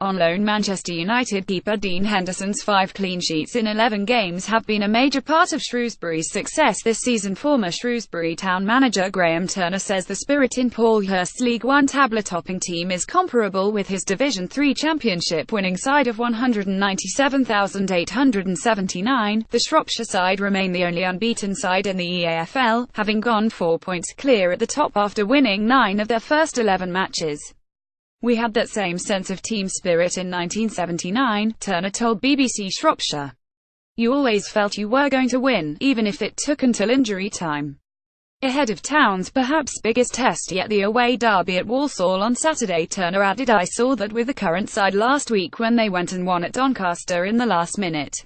On loan, Manchester United keeper Dean Henderson's 5 clean sheets in 11 games have been a major part of Shrewsbury's success this season. Former Shrewsbury Town manager Graham Turner says the spirit in Paul Hurst's League One tabler-topping team is comparable with his Division 3 championship-winning side of 197,879. The Shropshire side remain the only unbeaten side in the EAFL, having gone 4 points clear at the top after winning 9 of their first 11 matches. "We had that same sense of team spirit in 1979, Turner told BBC Shropshire. "You always felt you were going to win, even if it took until injury time." Ahead of Town's perhaps biggest test yet, the away derby at Walsall on Saturday, Turner added, "I saw that with the current side last week when they went and won at Doncaster in the last minute."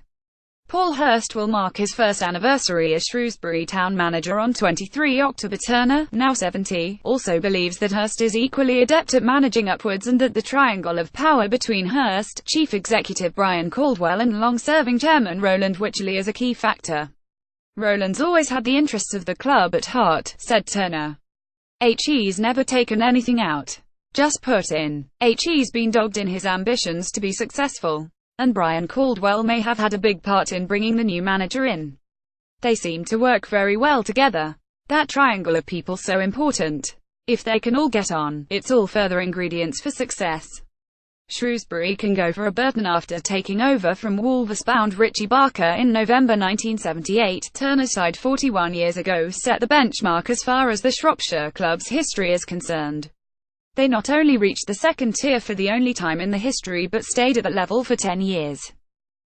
Paul Hurst will mark his first anniversary as Shrewsbury Town manager on 23 October. Turner, now 70, also believes that Hurst is equally adept at managing upwards and that the triangle of power between Hurst, chief executive Brian Caldwell and long-serving chairman Roland Wycherley is a key factor. "Roland's always had the interests of the club at heart," said Turner. "He's never taken anything out. Just put in. He's been dogged in his ambitions to be successful. And Brian Caldwell may have had a big part in bringing the new manager in. They seem to work very well together. That triangle of people so important. If they can all get on, it's all further ingredients for success." Shrewsbury can go for a Burton after taking over from Wolves-bound Richie Barker in November 1978. Turner's side 41 years ago set the benchmark as far as the Shropshire club's history is concerned. They not only reached the second tier for the only time in the history but stayed at that level for 10 years.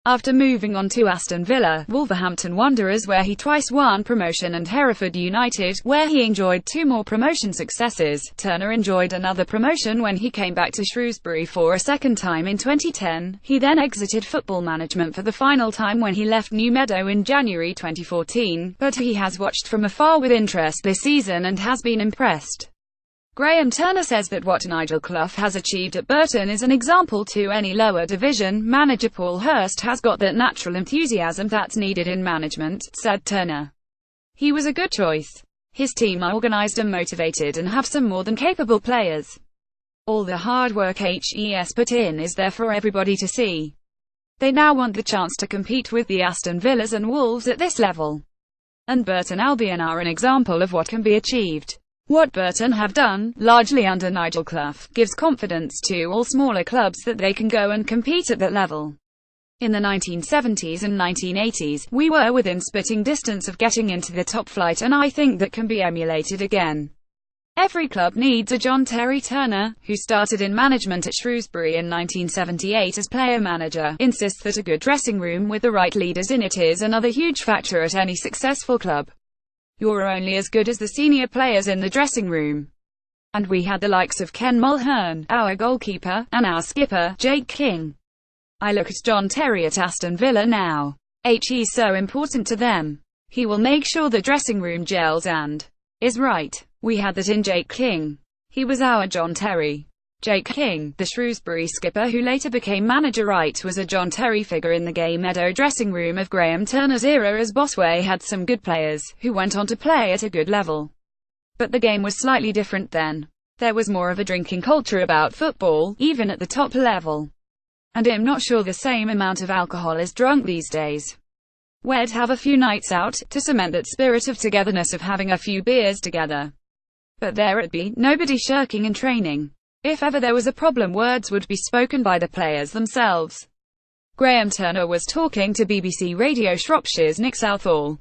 After moving on to Aston Villa, Wolverhampton Wanderers where he twice won promotion and Hereford United, where he enjoyed 2 more promotion successes, Turner enjoyed another promotion when he came back to Shrewsbury for a second time in 2010. He then exited football management for the final time when he left New Meadow in January 2014, but he has watched from afar with interest this season and has been impressed. Graham Turner says that what Nigel Clough has achieved at Burton is an example to any lower division manager. Paul Hurst has got that natural enthusiasm that's needed in management, said Turner. "He was a good choice. His team are organised and motivated and have some more than capable players. All the hard work he's put in is there for everybody to see. They now want the chance to compete with the Aston Villas and Wolves at this level. And Burton Albion are an example of what can be achieved. What Burton have done, largely under Nigel Clough, gives confidence to all smaller clubs that they can go and compete at that level. In the 1970s and 1980s, we were within spitting distance of getting into the top flight, and I think that can be emulated again. Every club needs a John Terry." Turner, who started in management at Shrewsbury in 1978 as player-manager, insists that a good dressing room with the right leaders in it is another huge factor at any successful club. "You're only as good as the senior players in the dressing room. And we had the likes of Ken Mulhern, our goalkeeper, and our skipper, Jake King. I look at John Terry at Aston Villa now. He's so important to them. He will make sure the dressing room gels and is right. We had that in Jake King. He was our John Terry." Jake King, the Shrewsbury skipper who later became manager, was a John Terry figure in the Gay Meadow dressing room of Graham Turner's era, as Bosway had some good players, who went on to play at a good level. But the game was slightly different then. There was more of a drinking culture about football, even at the top level. And I'm not sure the same amount of alcohol is drunk these days. We'd have a few nights out, to cement that spirit of togetherness of having a few beers together. But there'd be nobody shirking in training. If ever there was a problem, words would be spoken by the players themselves. Graham Turner was talking to BBC Radio Shropshire's Nick Southall.